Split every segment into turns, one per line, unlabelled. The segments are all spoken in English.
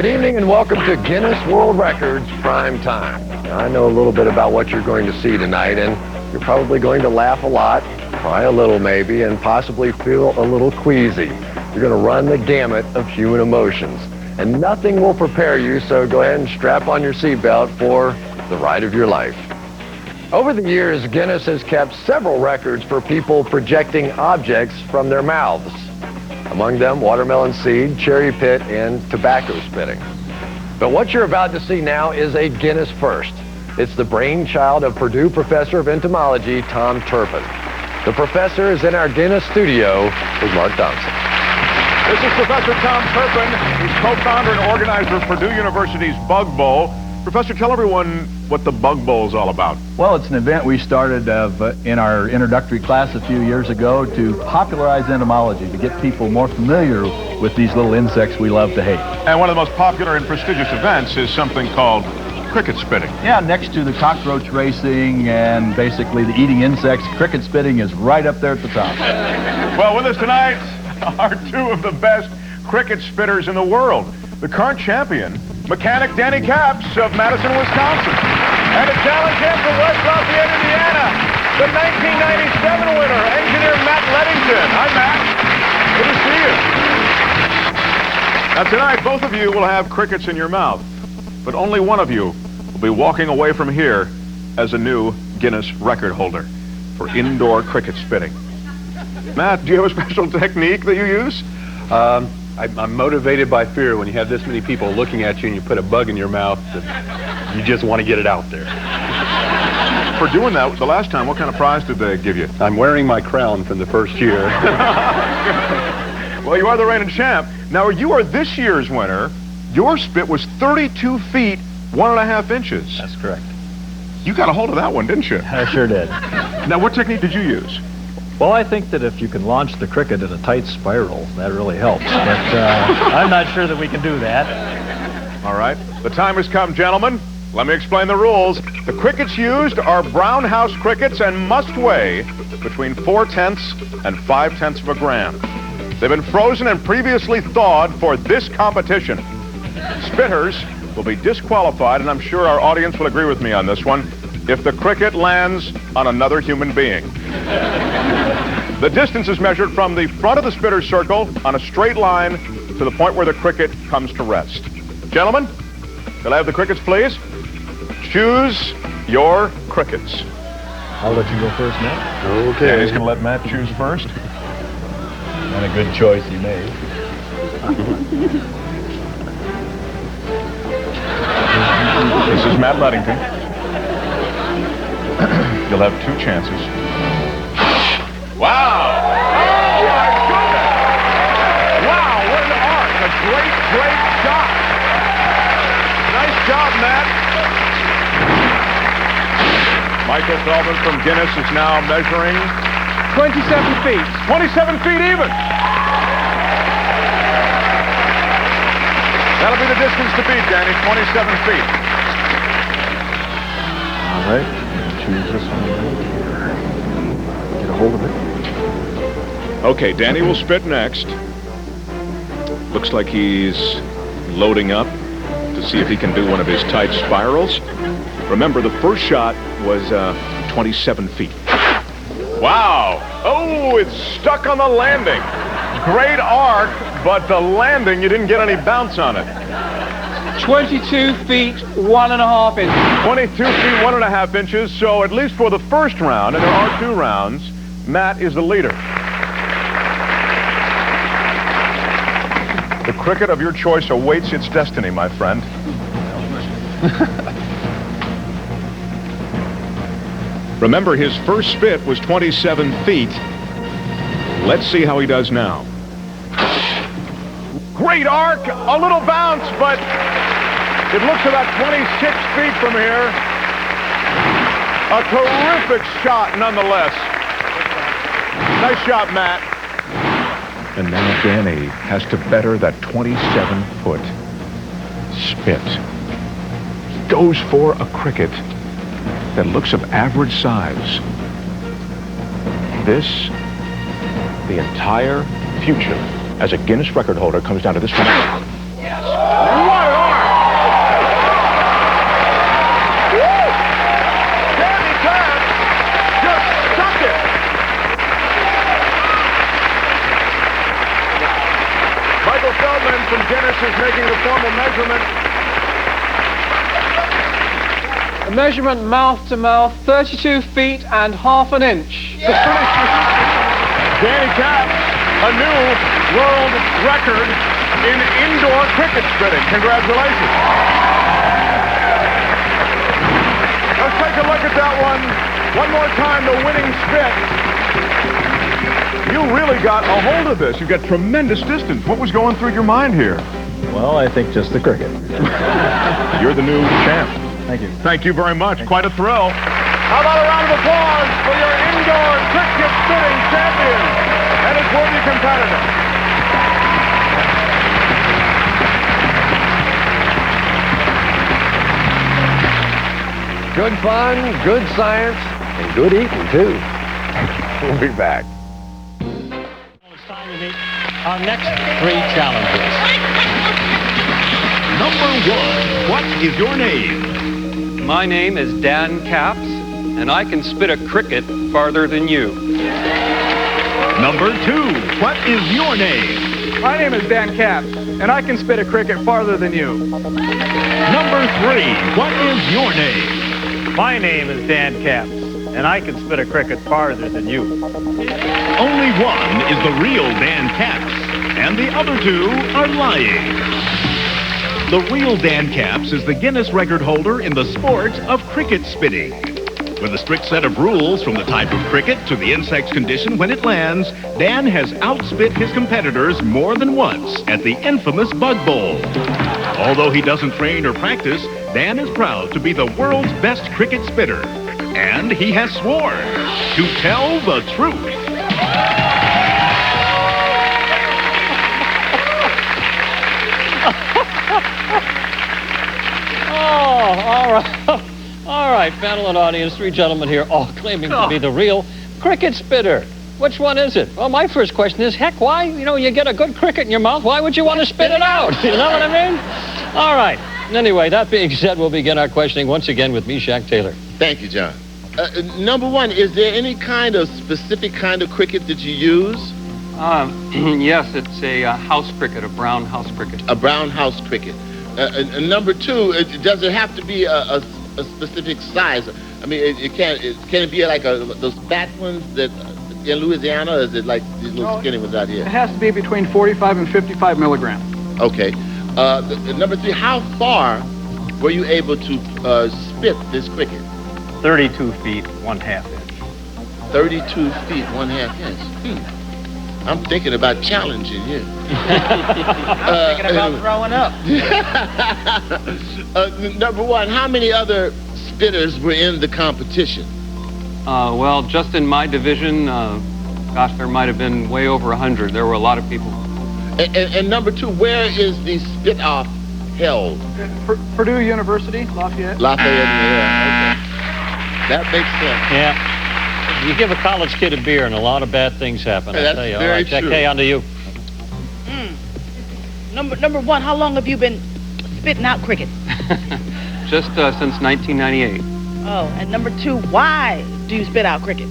Good evening and welcome to Guinness World Records Prime Time. Now, I know a little bit about what you're going to see tonight, and you're probably going to laugh a lot, cry a little maybe, and possibly feel a little queasy. You're going to run the gamut of human emotions, and nothing will prepare you, so go ahead and strap on your seatbelt for the ride of your life. Over the years, Guinness has kept several records for people projecting objects from their mouths. Among them, watermelon seed, cherry pit, and tobacco spitting. But what you're about to see now is a Guinness first. It's the brainchild of Purdue professor of entomology, Tom Turpin. The professor is in our Guinness studio with Mark Thompson.
This is Professor Tom Turpin. He's co-founder and organizer of Purdue University's Bug Bowl. Professor, tell everyone what the Bug Bowl is all about.
Well, it's an event we started in our introductory class a few years ago to popularize entomology, to get people more familiar with these little insects we love to hate.
And one of the most popular and prestigious events is something called cricket spitting.
Yeah, next to the cockroach racing and basically the eating insects, cricket spitting is right up there at the top.
Well, with us tonight are two of the best cricket spitters in the world. The current champion, mechanic Danny Capps of Madison, Wisconsin. And a challenge in from West Lafayette, Indiana, the 1997 winner, engineer Matt Lettington. Hi, Matt. Good to see you. Now, tonight, both of you will have crickets in your mouth, but only one of you will be walking away from here as a new Guinness record holder for indoor cricket spitting. Matt, do you have a special technique that you use?
I'm motivated by fear. When you have this many people looking at you and you put a bug in your mouth, that you just want to get it out there.
For doing that, the last time, what kind of prize did they give you?
I'm wearing my crown from the first year.
Well, you are the reigning champ. Now, you are this year's winner. Your spit was 32 feet, 1.5 inches.
That's correct.
You got a hold of that one, didn't you?
I sure did.
Now, what technique did you use?
Well, I think that if you can launch the cricket in a tight spiral, that really helps. But I'm not sure that we can do that.
All right. The time has come, gentlemen. Let me explain the rules. The crickets used are brown house crickets and must weigh between 4/10 and 5/10 of a gram. They've been frozen and previously thawed for this competition. Spitters will be disqualified, and I'm sure our audience will agree with me on this one, if the cricket lands on another human being. The distance is measured from the front of the spitter circle on a straight line to the point where the cricket comes to rest. Gentlemen, could I have the crickets, please? Choose your crickets.
I'll let you go first, Matt.
Okay. Danny's going to let Matt choose first.
And a good choice he made.
This is Matt Lettington. You'll have two chances. Wow! Oh, my goodness! Wow, what an arc! A great, great shot! Nice job, Matt. Michael Feldman from Guinness is now measuring
27 feet.
27 feet even! That'll be the distance to beat, Danny, 27 feet.
All right. Choose this one here. Get a hold of it.
Okay, Danny will spit next. Looks like he's loading up to see if he can do one of his tight spirals. Remember, the first shot was 27 feet. Wow! Oh, it's stuck on the landing. Great arc, but the landing, you didn't get any bounce on it.
22 feet, 1.5 inches.
22 feet, 1.5 inches. So at least for the first round, and there are 2 rounds, Matt is the leader. The cricket of your choice awaits its destiny, my friend. Remember, his first spit was 27 feet. Let's see how he does now. Great arc, a little bounce, but it looks about 26 feet from here. A terrific shot, nonetheless. Nice shot, Matt. And now Danny has to better that 27-foot spit. He goes for a cricket that looks of average size. This, the entire future as a Guinness record holder, comes down to this one. Yes. What Feldman from Guinness is making the formal measurement.
The measurement mouth to mouth, 32 feet and half an inch.
Danny Capps, a new world record in indoor cricket spitting. Congratulations. Let's take a look at that one. One more time, the winning spit. You really got a hold of this. You got tremendous distance. What was going through your mind here?
Well, I think just the cricket.
You're the new champ.
Thank you.
Thank you very much. Quite a thrill. How about a round of applause for your indoor cricket spitting champion and his worthy competitor?
Good fun, good science, and good eating, too. We'll be back.
It's time to meet our next three challenges.
Number 1, what is your name?
My name is Dan Capps, and I can spit a cricket farther than you.
Number 2, what is your name?
My name is Dan Capps, and I can spit a cricket farther than you.
Number 3, what is your name?
My name is Dan Capps, and I can spit a cricket farther than you.
Only one is the real Dan Capps, and the other two are lying. The real Dan Capps is the Guinness record holder in the sport of cricket spitting. With a strict set of rules from the type of cricket to the insect's condition when it lands, Dan has outspit his competitors more than once at the infamous Bug Bowl. Although he doesn't train or practice, Dan is proud to be the world's best cricket spitter. And he has sworn to tell the truth.
Oh, all right. All right, panel and audience, three gentlemen here, all claiming to be the real cricket spitter. Which one is it? Well, my first question is, heck, why? You know, you get a good cricket in your mouth, why would you want to spit it out? You know what I mean? All right. Anyway, that being said, we'll begin our questioning once again with Meshack Taylor.
Thank you, John. Number 1, is there any kind of specific kind of cricket that you use?
Yes, it's a house cricket, a brown house cricket.
A brown house cricket. Number 2, does it have to be a specific size? I mean, can it be like those fat ones that in Louisiana, or is it like these little skinny ones out here?
It has to be between 45 and 55 milligrams.
Okay. Number 3, how far were you able to spit this cricket?
32 feet, 1/2 inch.
32 feet, 1/2 inch. I'm thinking about challenging you.
I'm thinking about throwing up.
Number 1, how many other spitters were in the competition?
Well, just in my division, gosh, there might have been way over 100. There were a lot of people.
And number 2, where is the spit-off held?
Purdue University, Lafayette.
Lafayette, yeah, okay. That makes sense.
Yeah. You give a college kid a beer and a lot of bad things happen.
That's
I tell you. All
very
right, Jack
true.
Kay, on to you.
Number 1, how long have you been spitting out cricket?
Just since 1998.
Oh, and number 2, why do you spit out cricket?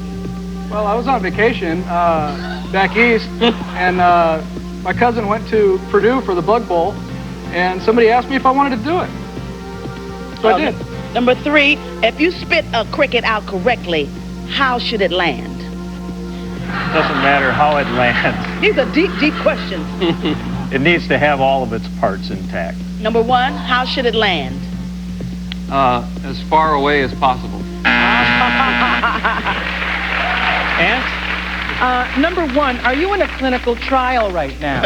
Well, I was on vacation back east, and my cousin went to Purdue for the Bug Bowl, and somebody asked me if I wanted to do it. So I did.
Number 3, if you spit a cricket out correctly, how should it land?
Doesn't matter how it lands.
These are deep, deep questions.
It needs to have all of its parts intact.
Number 1, how should it land?
As far away as possible.
Ant?
Number 1, are you in a clinical trial right now?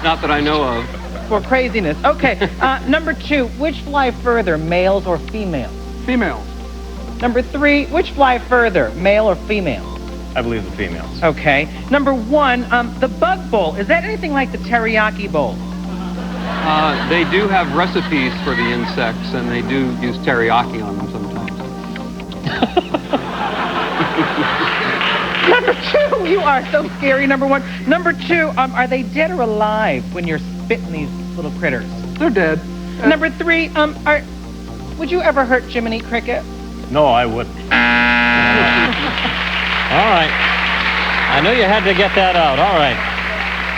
Not that I know of.
For craziness. Okay. Number 2, which fly further, males or females?
Females.
Number 3, which fly further, male or female?
I believe the females.
Okay. Number 1, the Bug Bowl, is that anything like the teriyaki bowl?
They do have recipes for the insects, and they do use teriyaki on them sometimes.
Number 2, you are so scary, number 1. Number 2, are they dead or alive when you're spitting these little critters?
They're dead.
Number 3, would you ever hurt Jiminy Cricket?
No, I wouldn't.
All right. I knew you had to get that out. All right.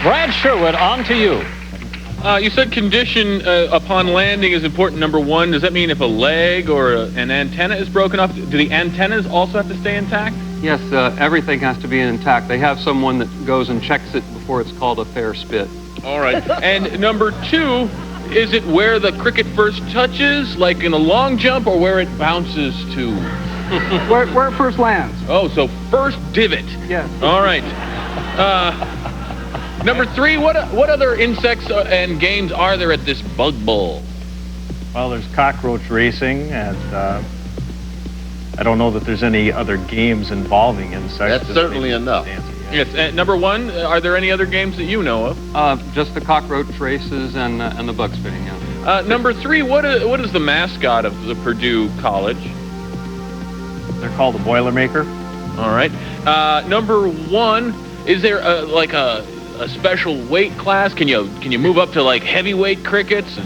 Brad Sherwood, on to you.
You said condition upon landing is important, number one. Does that mean if a leg or an antenna is broken off, do the antennas also have to stay intact?
Yes, everything has to be intact. They have someone that goes and checks it before it's called a fair spit.
All right. And number two, is it where the cricket first touches, like in a long jump, or where it bounces to?
Where it first lands.
Oh, so first divot.
Yes.
All right. Number three, what other insects and games are there at this bug bowl?
Well, there's cockroach racing, and I don't know that there's any other games involving insects.
That's certainly enough.
Yes. And number one, are there any other games that you know of?
Just the cockroach races and the bug spitting, yeah.
Number three, what is the mascot of the Purdue College?
They're called the Boilermaker.
All right. Number one, is there like a special weight class? Can you move up to like heavyweight crickets?
Well,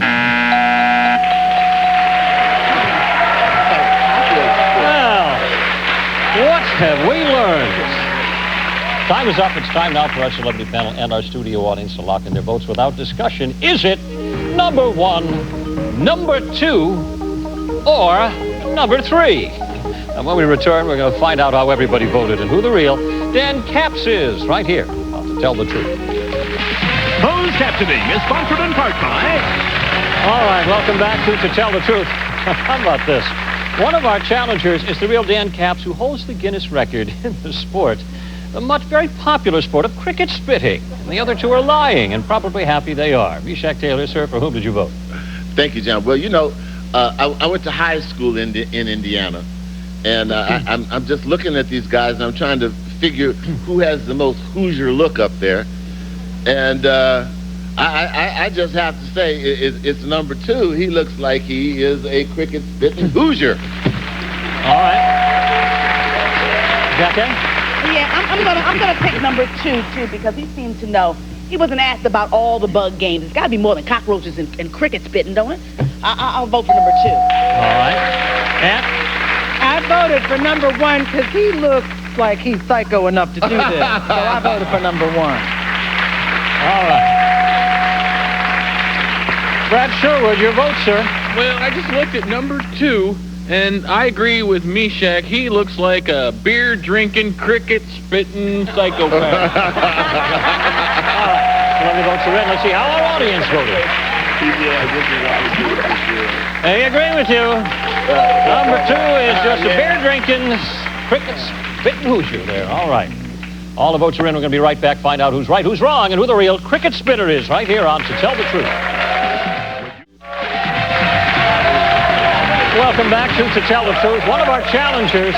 what have we learned? Time is up. It's time now for our celebrity panel and our studio audience to lock in their votes without discussion. Is it number one, number two, or number three? And when we return, we're going to find out how everybody voted and who the real Dan Capps is, right here on To Tell the Truth.
Closed captioning is sponsored in part by...
All right, welcome back to Tell the Truth. How about this? One of our challengers is the real Dan Capps, who holds the Guinness record in the sport, the very popular sport of cricket spitting. And the other two are lying, and probably happy they are. Meshack Taylor, sir, for whom did you vote?
Thank you, John. Well, you know, I went to high school in Indiana, and I'm just looking at these guys, and I'm trying to figure who has the most Hoosier look up there. And I just have to say it's number two. He looks like he is a cricket spitting Hoosier.
All right. Jackie?
Yeah, I'm gonna pick number two too, because he seemed to know. He wasn't asked about all the bug games. It's got to be more than cockroaches and cricket spitting, don't it? I'll vote for number two.
All right. And
I voted for number one because he looks like he's psycho enough to do this. So I voted for number one.
all right. Brad Sherwood, your vote, sir.
Well, I just looked at number two, and I agree with Meshack. He looks like a beer-drinking, cricket-spitting psychopath.
All right. 11 votes are in. Let's see how our audience voted. They agree with you. Number two is just a beer-drinking, cricket-spitting Hoosier there. All right. All the votes are in. We're going to be right back, find out who's right, who's wrong, and who the real cricket spitter is right here on To Tell the Truth. Welcome back to Tell the Truth. One of our challengers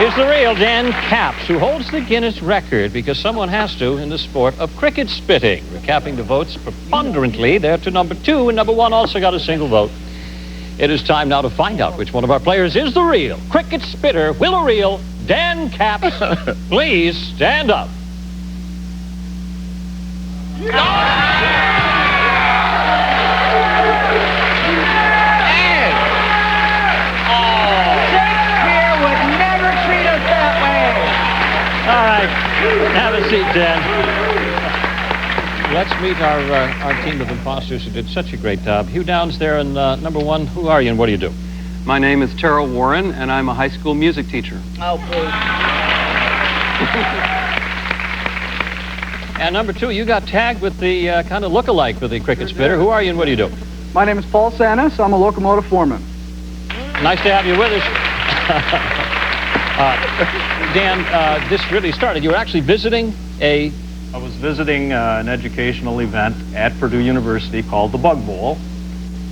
is the real Dan Capps, who holds the Guinness record because someone has to in the sport of cricket spitting. Recapping the votes preponderantly, they're to number two, and number one also got a single vote. It is time now to find out which one of our players is the real cricket spitter. Will the real Dan Capps please stand up? All right, have a seat, Dan. Let's meet our team of imposters who did such a great job. Hugh Downs there, and number one, who are you and what do you do?
My name is Terrell Warren, and I'm a high school music teacher.
Oh, please.
And number two, you got tagged with the kind of look-alike with the cricket spitter. Who are you and what do you do?
My name is Paul Sanis. I'm a locomotive foreman.
Nice to have you with us. Dan, this really started. You were actually visiting
I was visiting an educational event at Purdue University called the Bug Bowl,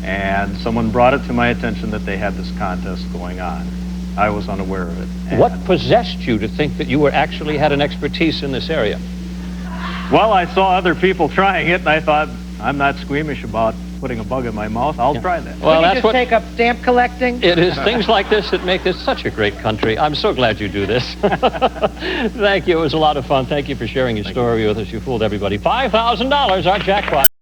and someone brought it to my attention that they had this contest going on. I was unaware of it. And
what possessed you to think that you actually had an expertise in this area?
well, I saw other people trying it, and I thought, I'm not squeamish about putting a bug in my mouth. I'll try that.
Well,
Can you
that's
just
what
take up stamp collecting?
it is. Things like this that make this such a great country. I'm so glad you do this. Thank you. It was a lot of fun. Thank you for sharing your story with us. You fooled everybody. $5,000, our jackpot.